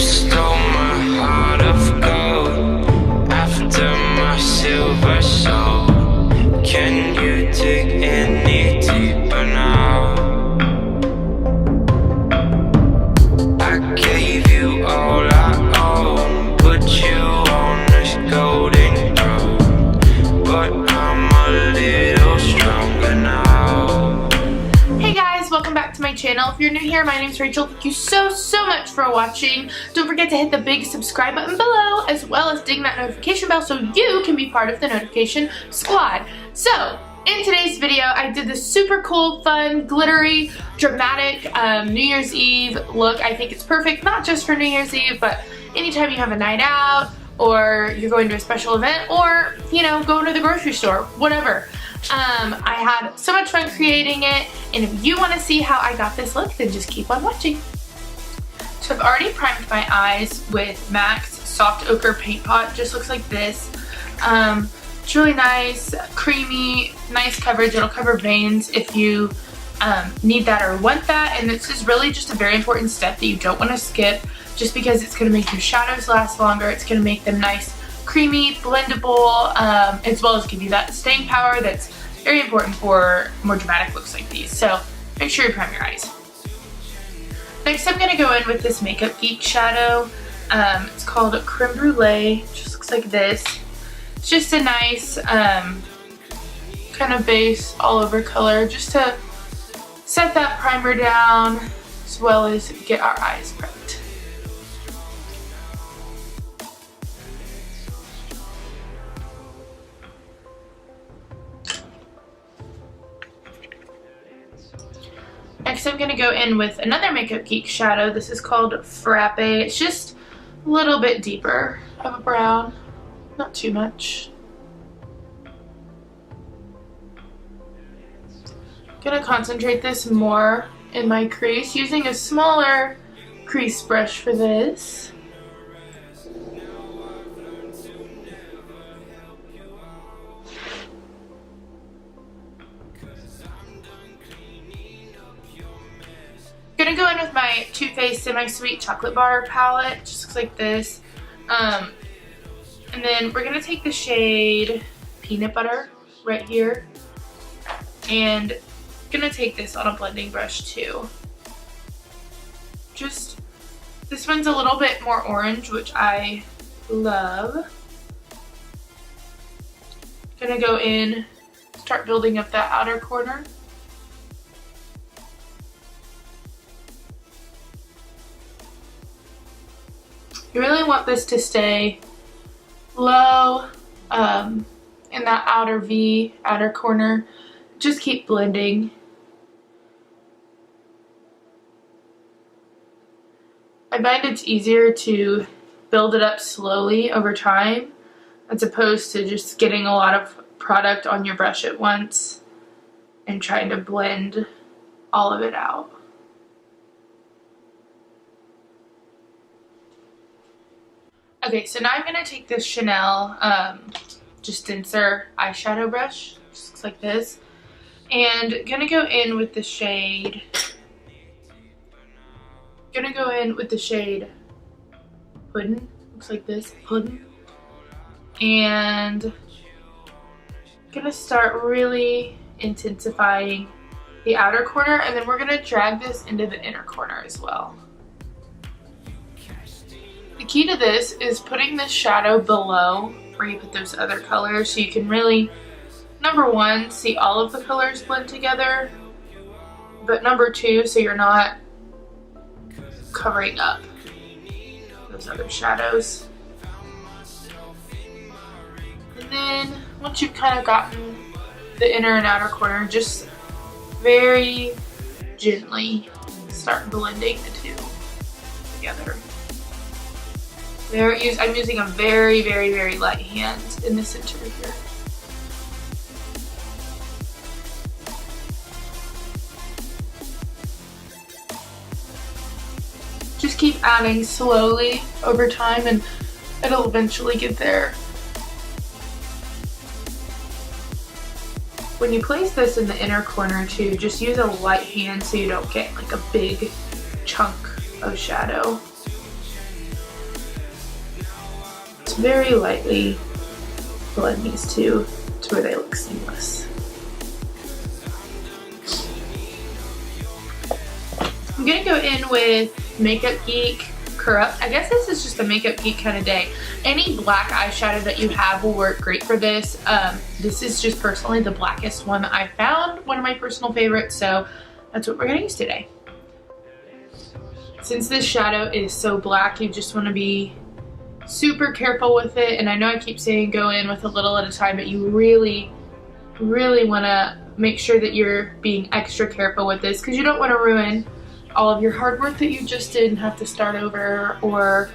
stole my heart of gold after my silver soul. Can you dig any deeper now? I gave you all I own, put you on this golden throne, but I'm a little stronger now. Hey guys, welcome back to my channel. If you're new here, my name is Rachel. Thank you so much for watching. Don't forget to hit the big subscribe button below, as well as ding that notification bell so you can be part of the notification squad. So, in today's video, I did this super cool, fun, glittery, dramatic New Year's Eve look. I think it's perfect, not just for New Year's Eve, but anytime you have a night out, or you're going to a special event, or, you know, going to the grocery store, whatever. I had so much fun creating it, and if you want to see how I got this look, then just keep on watching. So I've already primed my eyes with MAC's Soft Ochre Paint Pot. Just looks like this. It's really nice, creamy, nice coverage. It'll cover veins if you need that or want that, and this is really just a very important step that you don't want to skip, just because it's going to make your shadows last longer. It's going to make them nice, creamy, blendable, as well as give you that staying power that's very important for more dramatic looks like these. So make sure you prime your eyes. Next, I'm going to go in with this Makeup Geek shadow. It's called Creme Brûlée. It just looks like this. It's just a nice kind of base all over color, just to set that primer down as well as get our eyes prepped. Next, I'm going to go in with another Makeup Geek shadow. This is called Frappe. It's just a little bit deeper of a brown, not too much. I'm going to concentrate this more in my crease, using a smaller crease brush for this. I'm gonna go in with my Too Faced Semi-Sweet Chocolate Bar palette. It just looks like this. And then we're gonna take the shade Peanut Butter right here, and gonna take this on a blending brush too. Just, this one's a little bit more orange, which I love. Gonna go in, start building up that outer corner. You really want this to stay low in that outer V, outer corner. Just keep blending. I find it's easier to build it up slowly over time, as opposed to just getting a lot of product on your brush at once and trying to blend all of it out. Okay, so now I'm going to take this Chanel just Denser eyeshadow brush, just looks like this, and going to go in with the shade, Puddin', looks like this, Puddin', and going to start really intensifying the outer corner, and then we're going to drag this into the inner corner as well. The key to this is putting this shadow below where you put those other colors, so you can really, number one, see all of the colors blend together, but number two, so you're not covering up those other shadows. And then once you've kind of gotten the inner and outer corner, just very gently start blending the two together. I'm using a very light hand in the center here. Just keep adding slowly over time, and it'll eventually get there. When you place this in the inner corner too, just use a light hand so you don't get like a big chunk of shadow. Just very lightly blend these two to where they look seamless. I'm gonna go in with Makeup Geek Corrupt. I guess this is just a Makeup Geek kind of day. Any black eyeshadow that you have will work great for this. This is just personally the blackest one that I found, one of my personal favorites, so that's what we're gonna use today. Since this shadow is so black, you just want to be super careful with it, and I know I keep saying go in with a little at a time, but you really want to make sure that you're being extra careful with this, because you don't want to ruin all of your hard work that you just did and have to start over, or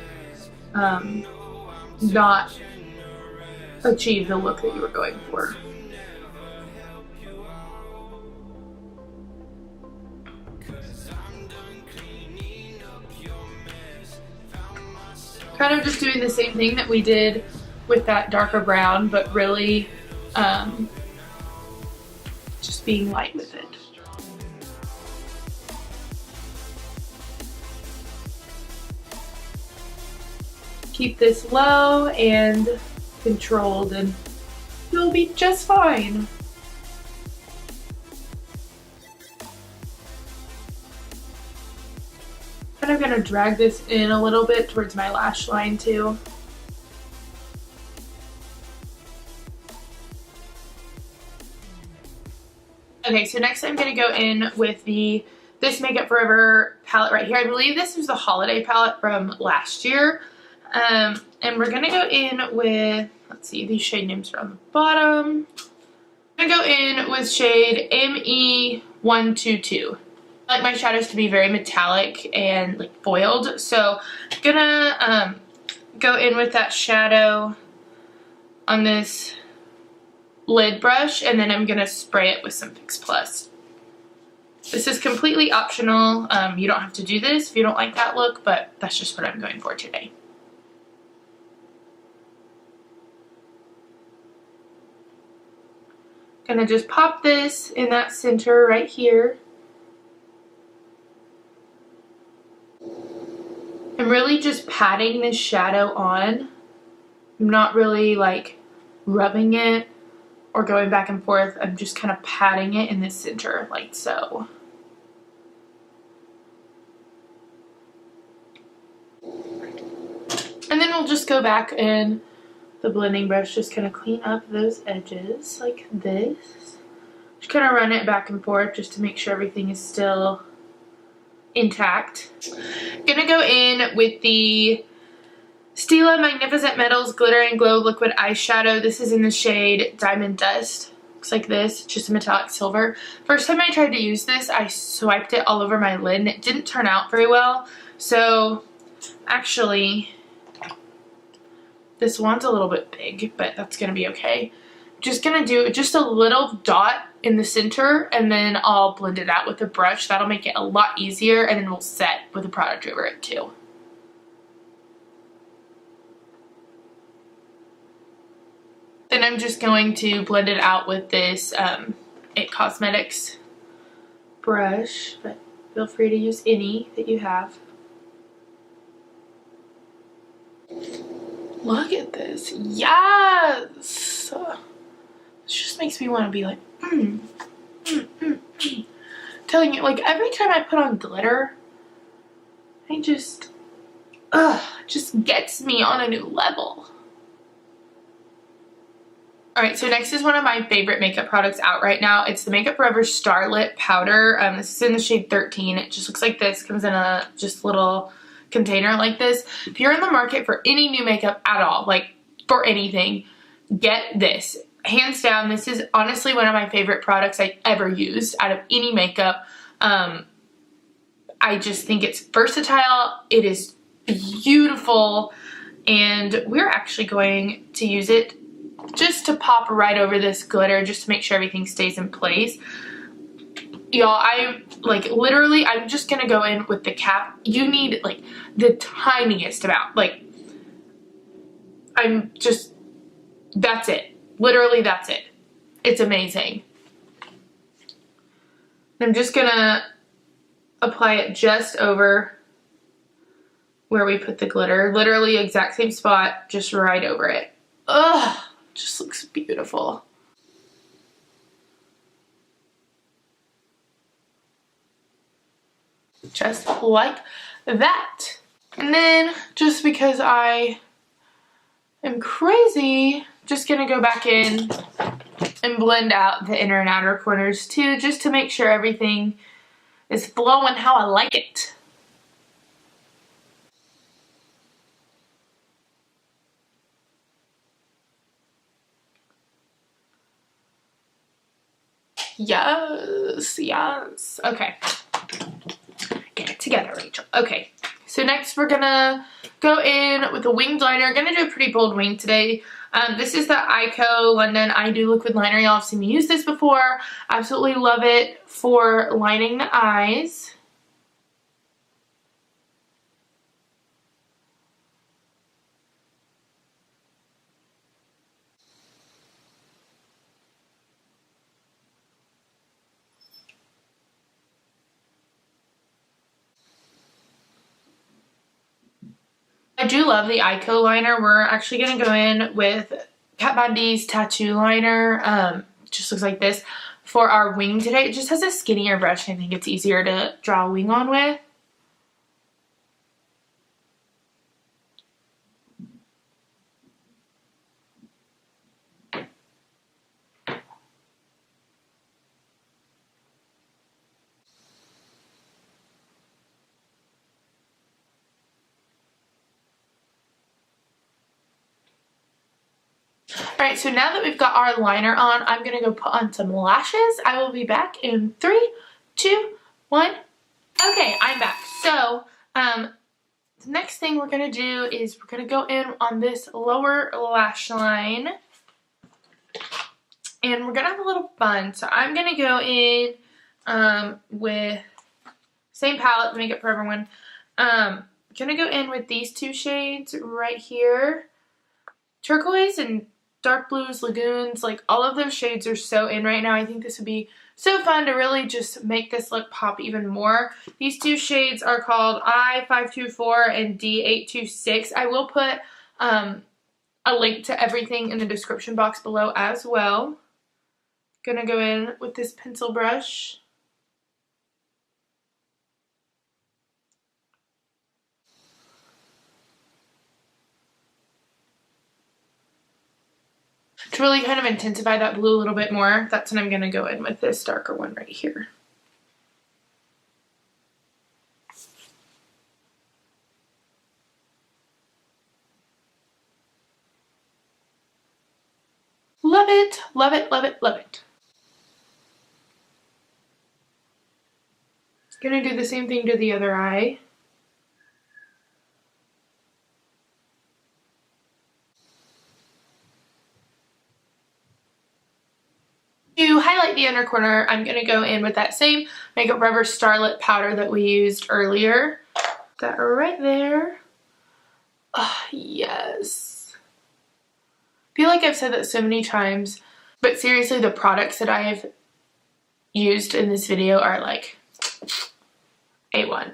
not achieve the look that you were going for. Kind of just doing the same thing that we did with that darker brown, but really just being light with it. Keep this low and controlled and you'll be just fine. Kind of gonna drag this in a little bit towards my lash line too. Okay, so next I'm gonna go in with this Makeup Forever palette right here. I believe this was the holiday palette from last year. And we're gonna go in with, let's see, these shade names are on the bottom. I'm gonna go in with shade ME122. I like my shadows to be very metallic and like foiled, so I'm gonna go in with that shadow on this lid brush, and then I'm gonna spray it with some Fix Plus. This is completely optional. You don't have to do this if you don't like that look, but that's just what I'm going for today. Gonna just pop this in that center right here. I'm really just patting this shadow on. I'm not really like rubbing it or going back and forth. I'm just kind of patting it in the center like so. And then we'll just go back in the blending brush, just kind of clean up those edges like this. Just kind of run it back and forth just to make sure everything is still intact. Gonna go in with the Stila Magnificent Metals Glitter and Glow Liquid Eyeshadow. This is in the shade Diamond Dust. Looks like this, just a metallic silver. First time I tried to use this, I swiped it all over my lid and it didn't turn out very well. So actually, this one's a little bit big, but that's gonna be okay. Just gonna do just a little dot in the center, and then I'll blend it out with a brush. That'll make it a lot easier, and then we'll set with a product over it too. Then I'm just going to blend it out with this It Cosmetics brush, but feel free to use any that you have. Look at this. Yes! This just makes me want to be like, Telling you, like, every time I put on glitter, I just gets me on a new level. Alright, so next is one of my favorite makeup products out right now. It's the Makeup Forever Starlit Powder. This is in the shade 13. It just looks like this. Comes in a just little container like this. If you're in the market for any new makeup at all, like for anything, get this. Hands down, this is honestly one of my favorite products I ever used out of any makeup. I just think it's versatile. It is beautiful, and we're actually going to use it just to pop right over this glitter, just to make sure everything stays in place. Y'all, I'm just gonna go in with the cap. You need like the tiniest amount. Like, that's it. Literally, that's it. It's amazing. I'm just gonna apply it just over where we put the glitter. Literally exact same spot, just right over it. Ugh, just looks beautiful. Just like that. And then, just because I am crazy, just gonna go back in and blend out the inner and outer corners too, just to make sure everything is flowing how I like it. Yes, yes. Okay. Get it together, Rachel. Okay. So next we're gonna go in with a winged liner. Gonna do a pretty bold wing today. This is the Eyeko London I Do Liquid Liner. Y'all have seen me use this before. Absolutely love it for lining the eyes. I do love the Eyeko liner. We're actually going to go in with Kat Von D's tattoo liner. Just looks like this for our wing today. It just has a skinnier brush. I think it's easier to draw a wing on with. Alright, so now that we've got our liner on, I'm going to go put on some lashes. I will be back in 3, 2, 1. Okay, I'm back. So, the next thing we're going to do is we're going to go in on this lower lash line. And we're going to have a little fun. So, I'm going to go in with same palette, Makeup Forever one. I'm going to go in with these two shades right here. Turquoise and dark blues, lagoons, like all of those shades are so in right now. I think this would be so fun to really just make this look pop even more. These two shades are called I-524 and D-826. I will put a link to everything in the description box below as well. Gonna go in with this pencil brush. To really kind of intensify that blue a little bit more, that's when I'm going to go in with this darker one right here. Love it, love it, love it, love it. Gonna do the same thing to the other eye. To highlight the inner corner, I'm going to go in with that same Makeup Forever Starlit powder that we used earlier. That right there. Oh, yes. I feel like I've said that so many times, but seriously, the products that I have used in this video are like A1.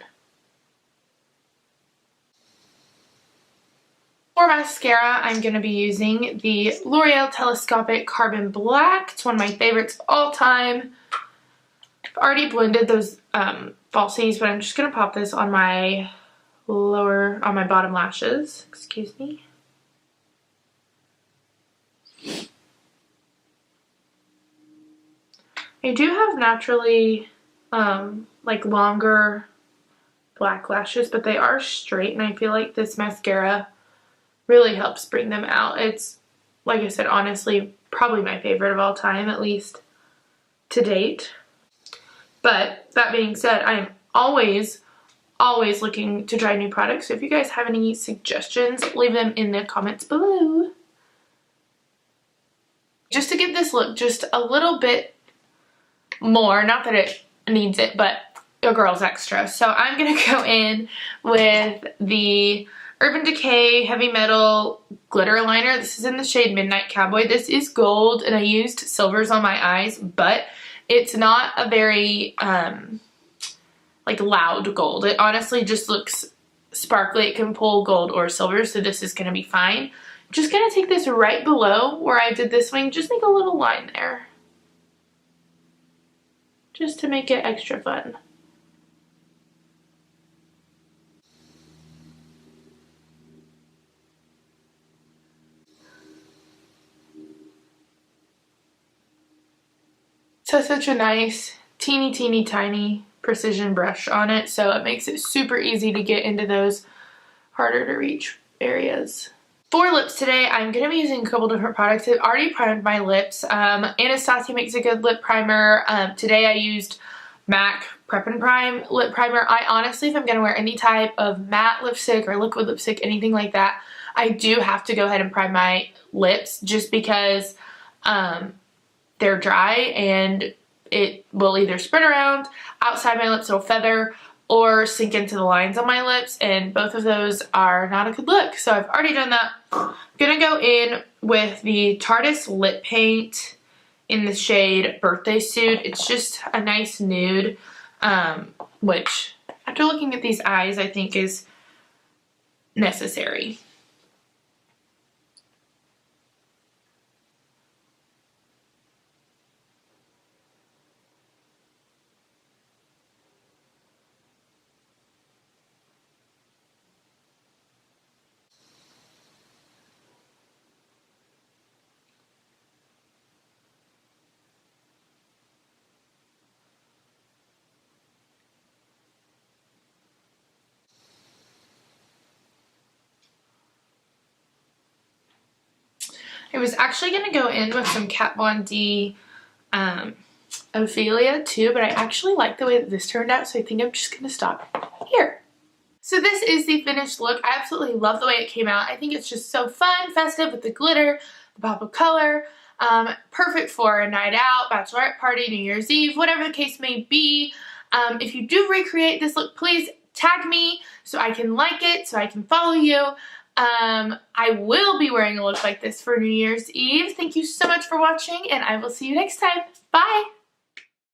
For mascara, I'm going to be using the L'Oreal Telescopic Carbon Black. It's one of my favorites of all time. I've already blended those falsies, but I'm just going to pop this on my bottom lashes. Excuse me. I do have naturally like longer black lashes, but they are straight, and I feel like this mascara really helps bring them out. It's, like I said, honestly, probably my favorite of all time, at least to date. But that being said, I am always looking to try new products. So if you guys have any suggestions, leave them in the comments below. Just to give this look just a little bit more, not that it needs it, but a girl's extra. So I'm going to go in with the Urban Decay Heavy Metal Glitter Liner. This is in the shade Midnight Cowboy. This is gold, and I used silvers on my eyes, but it's not a very, like, loud gold. It honestly just looks sparkly. It can pull gold or silver, so this is going to be fine. Just going to take this right below where I did this wing, just make a little line there. Just to make it extra fun. So such a nice teeny tiny precision brush on it, so it makes it super easy to get into those harder to reach areas. For lips today, I'm going to be using a couple different products. I've already primed my lips. Anastasia makes a good lip primer. Today I used MAC Prep and Prime lip primer. I honestly, if I'm going to wear any type of matte lipstick or liquid lipstick, anything like that, I do have to go ahead and prime my lips just because they're dry and it will either spread around outside my lips, it'll feather, or sink into the lines on my lips, and both of those are not a good look. So I've already done that. I'm gonna go in with the Tarte's lip paint in the shade Birthday Suit. It's just a nice nude, which after looking at these eyes, I think is necessary. I was actually going to go in with some Kat Von D Ophelia too, but I actually like the way that this turned out, so I think I'm just going to stop here. So this is the finished look. I absolutely love the way it came out. I think it's just so fun, festive with the glitter, the pop of color. Perfect for a night out, bachelorette party, New Year's Eve, whatever the case may be. If you do recreate this look, please tag me so I can like it, so I can follow you. I will be wearing a look like this for New Year's Eve. Thank you so much for watching, and I will see you next time. Bye!